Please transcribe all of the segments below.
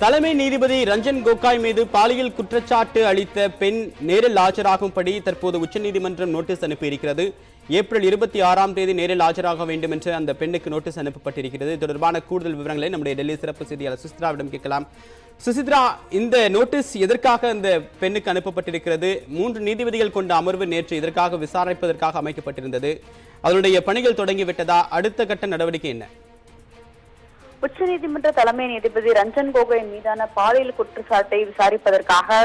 தலைமை நீதிபதி ரஞ்சன் கோகாய் மீது பாலியல் குற்றச்சாட்டு அளித்த பெண் நேரில் ஆஜராகும்படி தற்போது உச்சநீதிமன்றம் நோட்டீஸ் அனுப்பியிருக்கிறது. ஏப்ரல் 26ஆம் தேதி நேரில் ஆஜராக வேண்டும் என்று அந்த பெண்ணுக்கு நோட்டீஸ் அனுப்பப்பட்டிருக்கிறது. இது தொடர்பான கூடுதல் விவரங்களை நம்முடைய டெல்லி சிறப்பு செய்தியாளர் சுசித்ராவிடம் கேட்கலாம். சுசித்ரா, இந்த நோட்டீஸ் எதற்காக இந்த பெண்ணுக்கு அனுப்பப்பட்டிருக்கிறது? 3 நீதிபதிகள் கொண்ட அமர்வு நேற்று இதற்காக விசாரிப்பதற்காக அமைக்கப்பட்டிருந்தது. அதனுடைய பணிகள் தொடங்கிவிட்டதா? அடுத்த கட்ட நடவடிக்கை என்ன? உச்சநீதிமன்ற தலைமை நீதிபதி ரஞ்சன் கோகோய் மீதான பாலியல் குற்றச்சாட்டை விசாரிப்பதற்காக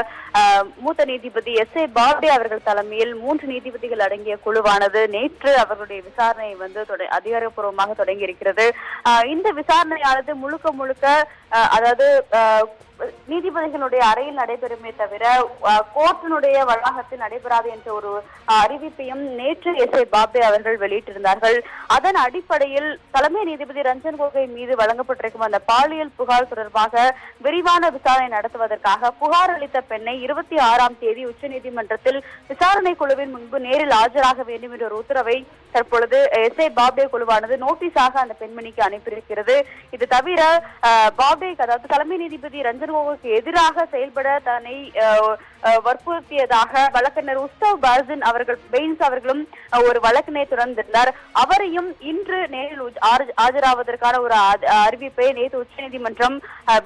மூத்த நீதிபதி எஸ்.ஏ. பாப்டே அவர்கள் தலைமையில் 3 நீதிபதிகள் அடங்கிய குழுவானது நேற்று அவர்களுடைய விசாரணை அதிகாரப்பூர்வமாக தொடங்கி இருக்கிறது. இந்த விசாரணையானது முழுக்க அதாவது நீதிபதிகளுடைய அறையில் நடைபெறுமே தவிர கோர்ட்டினுடைய வளாகத்தில் நடைபெறாது என்ற ஒரு அறிவிப்பையும் நேற்று எஸ்.ஏ. பாப்டே அவர்கள் வெளியிட்டிருந்தார்கள். அதன் அடிப்படையில் தலைமை நீதிபதி ரஞ்சன் கோகோய் மீது வழங்கப்பட்டிருக்கும் அந்த பாலியல் புகார் தொடர்பாக விரிவான விசாரணை நடத்துவதற்காக புகார் அளித்த பெண்ணை 26ஆம் தேதி உச்சநீதிமன்றத்தில் விசாரணை குழுவின் முன்பு நேரில் ஆஜராக வேண்டும் என்ற ஒரு உத்தரவை தற்பொழுது எஸ்.ஏ. பாப்டே குழுவானது நோட்டீஸாக அந்த பெண்மணிக்கு அனுப்பியிருக்கிறது. இது தவிர பாப்டே, அதாவது தலைமை நீதிபதி ரஞ்சன் கோகோய்க்கு எதிராக செயல்பட தன்னை வற்புறுத்தியதாக வழக்கறிஞர் உஸ்தவ் பாசின் அவர்களும் ஒரு வழக்கினை தொடர்ந்திருந்தார். அவரையும் இன்று நேரில் ஆஜராவதற்கான ஒரு அறிவிப்பை நேற்று உச்சநீதிமன்றம்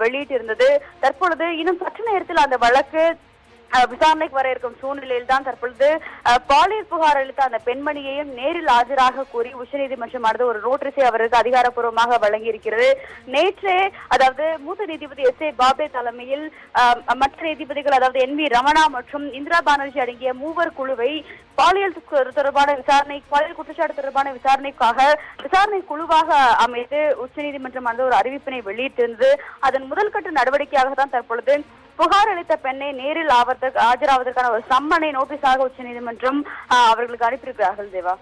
வெளியிட்டிருந்தது. தற்பொழுது இன்னும் சற்று நேரத்தில் அந்த வழக்கு விசாரணைக்கு வர இருக்கும் சூழ்நிலையில் தான் தற்பொழுது பாலியல் புகார் அளித்த அந்த பெண்மணியையும் நேரில் ஆஜராக கூறி உச்சநீதிமன்றமானது ஒரு நோட்டீஸை அவருக்கு அதிகாரப்பூர்வமாக வழங்கி இருக்கிறது. நேற்றே, அதாவது மூத்த நீதிபதி எஸ்.ஏ. பாப்டே தலைமையில் மற்ற நீதிபதிகள், அதாவது என்.வி. ரமணா மற்றும் இந்திரா பானர்ஜி அடங்கிய 3 குழுவை பாலியல் குற்றச்சாட்டு தொடர்பான விசாரணைக்காக விசாரணை குழுவாக அமைத்து உச்சநீதிமன்றமானது ஒரு அறிவிப்பினை வெளியிட்டிருந்தது. அதன் முதல் கட்ட நடவடிக்கையாக தான் தற்பொழுது புகார் அளித்த பெண்ணை நேரில் ஆஜராவதற்கான ஒரு சம்மனை நோட்டீஸாக உச்சநீதிமன்றம் அவர்களுக்கு அனுப்பியிருக்கிறார்கள். தேவா,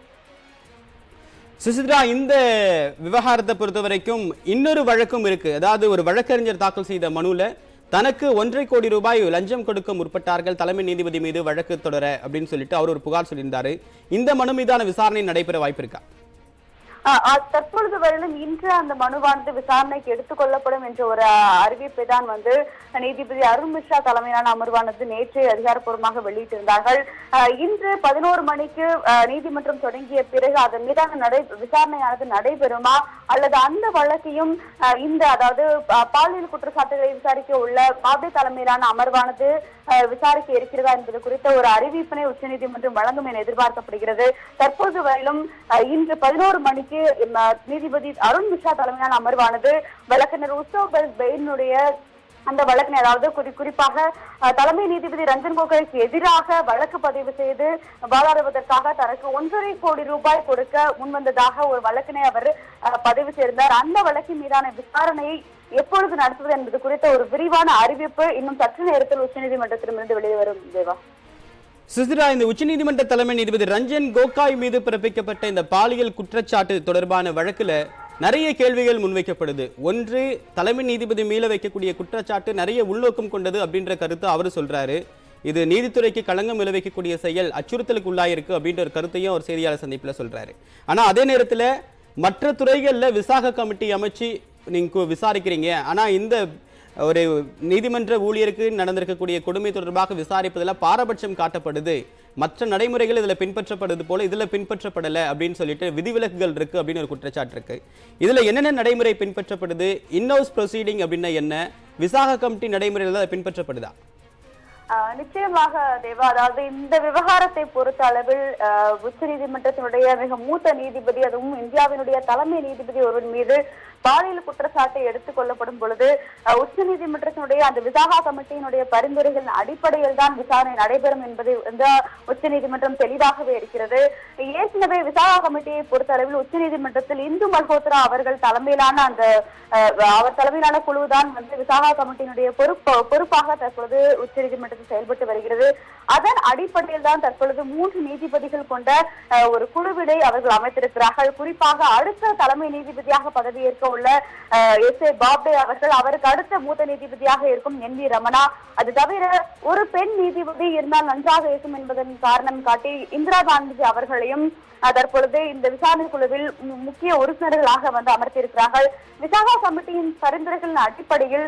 சுசித்ரா, இந்த விவகாரத்தை பொறுத்த வரைக்கும் இன்னொரு வழக்கும் இருக்கு. அதாவது ஒரு வழக்கறிஞர் தாக்கல் செய்த மனுல தனக்கு 1.5 கோடி ரூபாய் லஞ்சம் கொடுக்க முற்பட்டார்கள் தலைமை நீதிபதி மீது வழக்கு தொடர அப்படின்னு சொல்லிட்டு அவர் ஒரு புகார் சொல்லியிருந்தாரு. இந்த மனு மீதான விசாரணை நடைபெற வாய்ப்பு இருக்கா? தற்பொழுது வரையிலும் இன்று அந்த மனுவானது விசாரணைக்கு எடுத்துக் கொள்ளப்படும் என்ற ஒரு அறிவிப்பை தான் நீதிபதி அருண் மிஸ்ரா தலைமையிலான அமர்வானது நேற்று அதிகாரப்பூர்வமாக வெளியிட்டிருந்தார்கள். இன்று 11 மணிக்கு நீதிமன்றம் தொடங்கிய பிறகு அதன் மீதான விசாரணையானது நடைபெறுமா அல்லது அந்த வழக்கையும் அதாவது பாலியல் குற்றச்சாட்டுகளை விசாரிக்க உள்ள பாப்டே தலைமையிலான அமர்வானது விசாரிக்க இருக்கிறதா என்பது குறித்த ஒரு அறிவிப்பினை உச்சநீதிமன்றம் வழங்கும் என எதிர்பார்க்கப்படுகிறது. தற்போது வரையிலும் இன்று 11 மணிக்கு நீதிபதி அருண் மிஸ்ரா தலைமையிலான அமர்வானது வழக்கறிஞர் உஸ்தவ் பெயினுடைய அந்த வழக்கினை, அதாவது குறிப்பாக தலைமை நீதிபதி ரஞ்சன் கோகோய்க்கு எதிராக வழக்கு பதிவு செய்து வாதாடுவதற்காக தனக்கு 1.5 கோடி ரூபாய் கொடுக்க முன்வந்ததாக ஒரு வழக்கினை அவர் பதிவு செய்திருந்தார். அந்த வழக்கின் மீதான விசாரணையை எப்பொழுது நடத்துவது என்பது குறித்த ஒரு விரிவான அறிவிப்பு இன்னும் சற்று நேரத்தில் உச்சநீதிமன்றத்திலிருந்து வெளியே வரும். தேவா, சுசித்ரா, இந்த உச்சநீதிமன்ற தலைமை நீதிபதி ரஞ்சன் கோகாய் மீது பிறப்பிக்கப்பட்ட இந்த பாலியல் குற்றச்சாட்டு தொடர்பான வழக்குல நிறைய கேள்விகள் முன்வைக்கப்படுது. ஒன்று, தலைமை நீதிபதி மீள வைக்கக்கூடிய குற்றச்சாட்டு நிறைய உள்நோக்கம் கொண்டது அப்படின்ற கருத்தை அவர் சொல்றாரு. இது நீதித்துறைக்கு களங்கம் விளைவிக்கக்கூடிய செயல், அச்சுறுத்தலுக்கு உள்ளாயிருக்கு அப்படின்ற ஒரு கருத்தையும் அவர் செய்தியாளர் சந்திப்பில் சொல்றாரு. ஆனா அதே நேரத்தில் மற்ற துறைகள்ல விசாக கமிட்டி அமைச்சு நீங்க விசாரிக்கிறீங்க, ஆனா இந்த ஒரு நீதிமன்ற ஊழியருக்கு நடந்திருக்கக்கூடிய கொடுமை தொடர்பாக விசாரிப்பதில் பாரபட்சம் காட்டப்படுது, மற்ற நடைமுறைகள் இதுல பின்பற்றப்படுது போல இதுல பின்பற்றப்படலை அப்படின்னு சொல்லிட்டு விதிவிலக்குகள் இருக்கு அப்படின்னு ஒரு குற்றச்சாட்டு இருக்கு. இதுல என்னென்ன நடைமுறை பின்பற்றப்படுது? இன்ஹவுஸ் ப்ரொசீடிங் அப்படின்னா என்ன? விசாக கமிட்டி நடைமுறைகள் தான் பின்பற்றப்படுதா? நிச்சயமாக தேவா, அதாவது இந்த விவகாரத்தை பொறுத்த அளவில் உச்சநீதிமன்றத்தினுடைய மிக மூத்த நீதிபதி, அதுவும் இந்தியாவினுடைய தலைமை நீதிபதி ஒருவர் மீது பாலியல் குற்றச்சாட்டை எடுத்துக் கொள்ளப்படும் பொழுது உச்சநீதிமன்றத்தினுடைய அந்த விசாகா கமிட்டியினுடைய பரிந்துரைகளின் அடிப்படையில் தான் விசாரணை நடைபெறும் என்பது உச்சநீதிமன்றம் தெளிவாகவே இருக்கிறது. ஏற்கனவே விசாகா கமிட்டியை பொறுத்த அளவில் உச்சநீதிமன்றத்தில் இந்து மல்ஹோத்ரா அவர்கள் தலைமையிலான அவர் தலைமையிலான குழுதான் விசாகா கமிட்டியினுடைய பொறுப்பாக தற்பொழுது உச்சநீதிமன்ற நீதிமன்றத்தில் செயல்பட்டு வருகிறது. அதன் அடிப்படையில் தான் தற்பொழுது 3 நீதிபதிகள் கொண்ட ஒரு குழுவினை அவர்கள் அமைத்திருக்கிறார்கள். குறிப்பாக அடுத்த தலைமை நீதிபதியாக பதவியேற்க உள்ள எஸ் ஏ பாப்டே அவர்கள், அவருக்கு அடுத்த மூத்த நீதிபதியாக இருக்கும் என் வி ரமணா, அது தவிர ஒரு பெண் நீதிபதி இருந்தால் நன்றாக இருக்கும் என்பதன் காரணம் காட்டி இந்திரா காந்தி அவர்களையும் தற்பொழுது இந்த விசாரணை குழுவில் முக்கிய உறுப்பினர்களாக அமர்த்தியிருக்கிறார்கள். விசாகா கமிட்டியின் பரிந்துரைகளின் அடிப்படையில்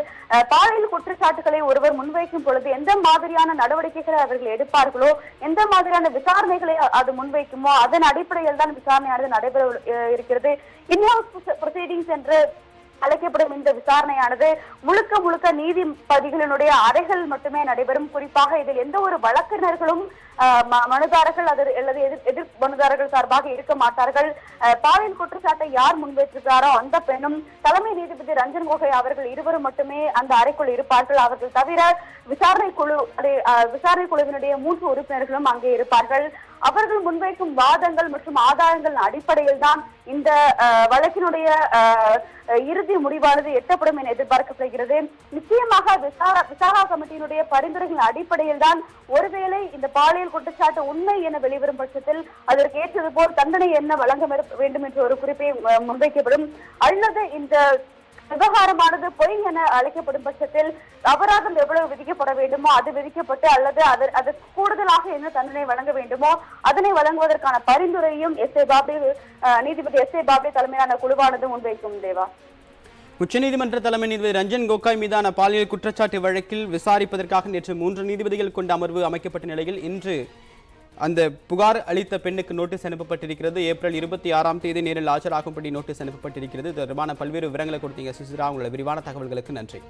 பாலியல் குற்றச்சாட்டுகளை ஒருவர் முன்வைக்கும் பொழுது எந்த மாதிரியான நடவடிக்கைகளை அவர்கள் எடுப்பார்களோ, எந்த மாதிரியான விசாரணைகளை அது முன்வைக்குமோ அதன் அடிப்படையில் தான் விசாரணையானது நடைபெற இருக்கிறது. இன்ஹவுஸ் ப்ரொசீடிங்ஸ் என்று அழைக்கப்படும் இந்த விசாரணையானது முழுக்க முழுக்க நீதிபதிகளினுடைய அறைகள் மட்டுமே நடைபெறும். குறிப்பாக இதில் எந்த ஒரு வழக்கறிஞர்களும் மனுதாரர்கள் அல்லது எதிர் மனுதாரர்கள் சார்பாக இருக்க மாட்டார்கள். பாலியல் குற்றச்சாட்டை யார் முன்வைத்திருக்கிறாரோ அந்த பெண்ணும் தலைமை நீதிபதி ரஞ்சன் கோகோய் அவர்கள் இருவரும் மட்டுமே அந்த அறைக்குள் இருப்பார்கள். அவர்கள் தவிர விசாரணை குழுவினுடைய 3 உறுப்பினர்களும் அங்கே இருப்பார்கள். அவர்கள் முன்வைக்கும் வாதங்கள் மற்றும் ஆதாரங்களின் அடிப்படையில் தான் இந்த வழக்கினுடைய இறுதி முடிவானது எட்டப்படும் என எதிர்பார்க்கப்படுகிறது. நிச்சயமாக விசாகா கமிட்டியினுடைய பரிந்துரைகளின் அடிப்படையில் தான் ஒருவேளை இந்த பாலியல் குற்றச்சாட்டு உண்மை என வெளிவரும் பட்சத்தில் அதற்கு ஏற்றது போல் தண்டனை என்ன வழங்க வேண்டும் என்ற ஒரு குறிப்பை முன்வைக்கப்படும். அல்லது இந்த விவகாரமானது பொய் என அழைக்கப்படும் பட்சத்தில் அபராதம் எவ்வளவு விதிக்கப்பட வேண்டுமோ அது விதிக்கப்பட்டு அல்லது அதற்கு கூடுதலாக என்ன தண்டனை வழங்க வேண்டுமோ அதனை வழங்குவதற்கான பரிந்துரையும் நீதிபதி எஸ் ஏ பாப்டே தலைமையிலான குழுவானது முன்வைக்கும். தேவா, உச்சநீதிமன்ற தலைமை நீதிபதி ரஞ்சன் கோகாய் மீதான பாலியல் குற்றச்சாட்டு வழக்கில் விசாரிப்பதற்காக நேற்று 3 நீதிபதிகள் கொண்ட அமர்வு அமைக்கப்பட்ட நிலையில் இன்று அந்த புகார் அளித்த பெண்ணுக்கு நோட்டீஸ் அனுப்பப்பட்டிருக்கிறது. ஏப்ரல் 26ஆம் தேதி நேரில் ஆஜராகும்படி நோட்டீஸ் அனுப்பப்பட்டிருக்கிறது. தொடர்பான பல்வேறு விவரங்களை கொடுத்தீங்க சுசிரா. உங்களோட விரிவான தகவல்களுக்கு நன்றி.